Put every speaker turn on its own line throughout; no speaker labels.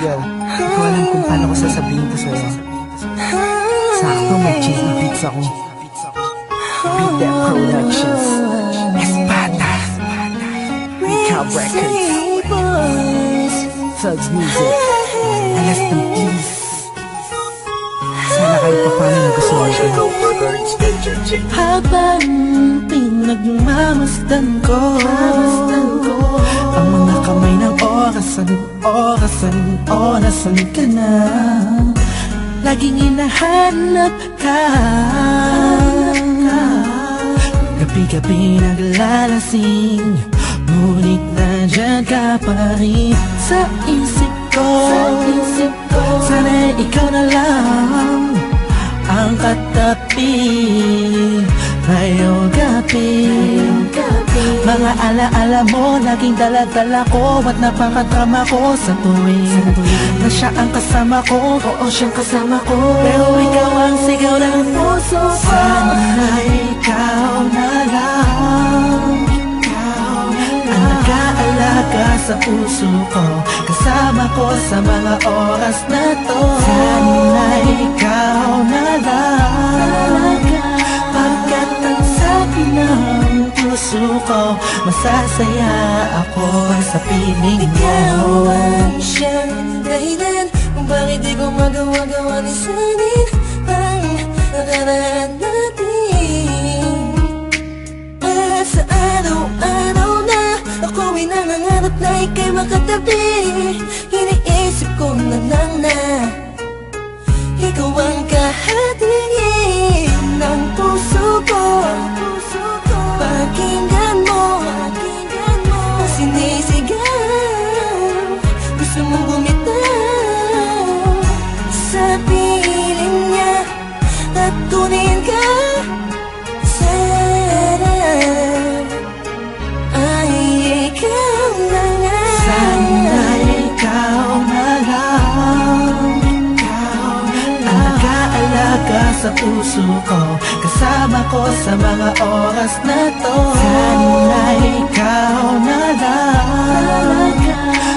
Girl, hindi ko alam kung paano ko sasabihin to sa'yo. Sakto mag-change beats ako. Beat That Productions, Espada, Recap Records, Thugs Music, Alas ng Peace. Sana kahit pa paano nagustuhan ko.
Habang pinagmamasdan ko ang mga kamay ng orasan ka na. Laging hinahanap ka, gabi-gabi naglalasing, ngunit nandyan ka pa rin sa isip ko. Sana ikaw na lang ang katabi ngayong gabi. Mga alaala mo laging dala-dala ko, at napakadrama ko sa tuwing na siya ang kasama ko. Oo, siyang kasama ko, pero ikaw ang sigaw ng puso ko. Sana ikaw na lang ang nag-aalaga sa puso ko, kasama ko sa mga oras na to. Sana ikaw na lang, pagkat ang sabi ng puso ko, masasaya ako sa piling mo.
Ikaw ang siyang dahilan kung bakit di ko magawa-gawa ni sanin ang nakaraan natin. At sa araw-araw na ako'y nangangarap na ika'y makatabi, iniisip ko na lang na ikaw ang kahatingin ng puso ko. Pakinggan mo ang sinisigaw, gusto mong bumitaw sa piling niya at kunin ka. Sana ay ikaw na nga.
Sana ikaw na lang ang nag-aalaga sa puso ko, kasama ko sa mga oras na to. Sana ikaw na lang,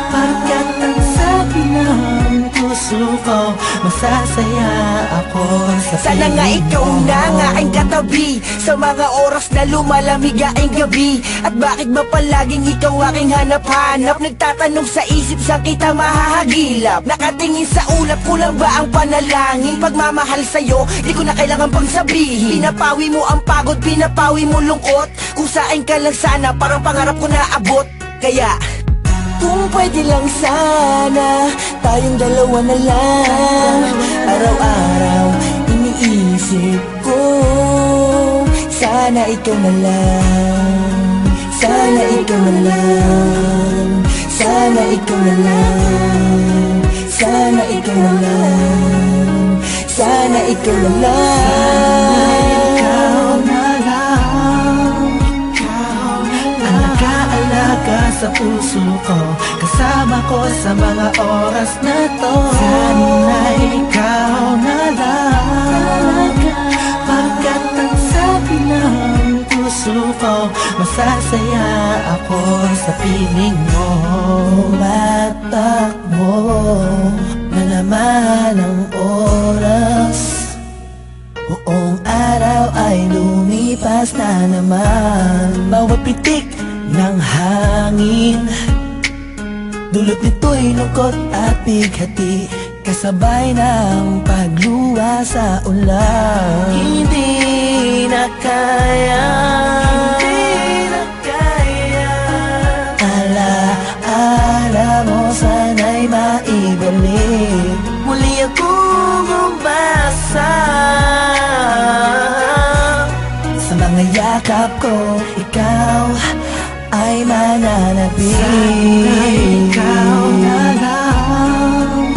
pagkat ang sabi ng puso ko, masasaya ako sa
Sana nga
piling
ikaw
mo.
na nga aking katabi sa mga oras na lumalamig aking gabi. At bakit ba palaging ikaw aking hanap-hanap? Nagtatanong sa isip, saan kita mahahagilap? Nakatingin sa ulap, kulang ba ang panalangin? Pagmamahal sa'yo, di ko na kailangan pang sabihin. Pinapawi mo ang pagod, pinapawi mo lungkot. Kung saan ka lang sana, parang pangarap ko na abot. Kaya kung pwede lang sana, tayong dalawa na lang. Araw-araw iniisip ko, sana ikaw na lang. Sana ikaw na lang. Sana ikaw na lang. Sana ikaw na lang. Sana ikaw na lang.
Ikaw na lang ang nag-aalaga sa puso ko, kasama ko sa mga oras na to. Sana ikaw na lang, pagkat ang sabi ng puso ko, masasaya ako sa piling mo. Tumatakbo na naman ang oras, buong araw ay lumipas na naman. Bawat pitik ng hangin, dulot nito'y lungkot at bighati, kasabay ng pagluwa sa ulan. Hindi na kaya, alaala mo sana'y maibalik. Muli akong umasa sa mga yakap ko, ikaw ay mananatili. Sana ikaw na lang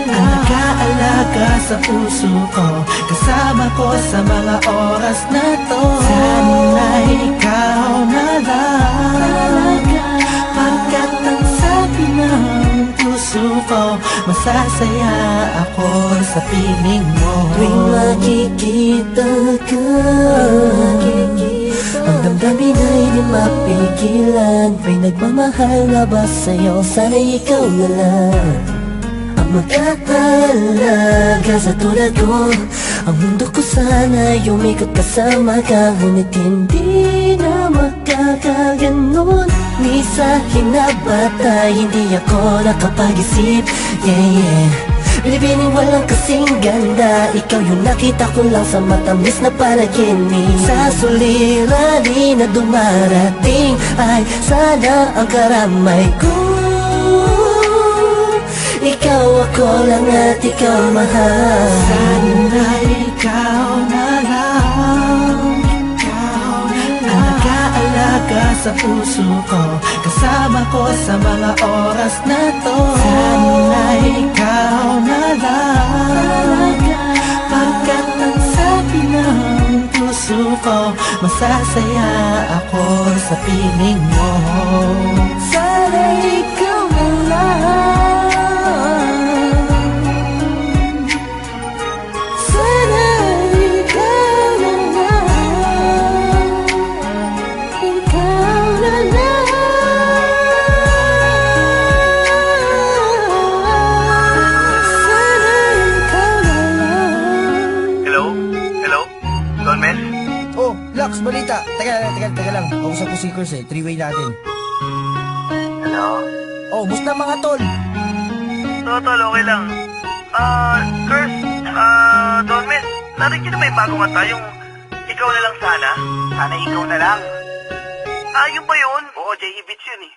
ang nag-aalaga sa puso ko, kasama ko sa mga oras na to. Sana ikaw na lang, pagkat ang sabi ng puso ko, masasaya ako sa piling mo.
Tuwing makikita ka, ang damdamin amin ay di mapigilan. May nagmamahal na ba sa'yo? Sana'y ikaw na lang ang magkatalaga sa tulad ko. Ang mundo ko sana umikot kasama ka, ngunit hindi na magkakaganon. Ni sa hinabatay, hindi ako nakapag-isip. Yeah. Binibining walang kasing ganda, ikaw yung nakita ko lang sa matamis na panaginip. Sa suliranin na dumarating ay sana ang karamay ko. Ikaw ako lang at ikaw mahal.
Sana ikaw na lang ang nag-aalaga sa puso ko, kasama ko sa mga oras na to. Sana ikaw na lang, pagkat ang sabi ng puso ko, masasaya ako sa piling mo.
Sana ikaw na lang. Sana ikaw na lang. Ikaw na lang. Sana ikaw na lang.
Hello? Hello? Don Mel?
Oh, Lux, balita. Teka lang. Kausap ko si Kurs eh. Three-way natin.
Hello?
Oh, musta mga tol?
Tol, okay lang. Kurs, Don Mel, narinig niyo na may bago kanta yung Ikaw na lang sana? Sana ikaw na lang. Yung ba yun? Oo, J.E. Beats yun eh.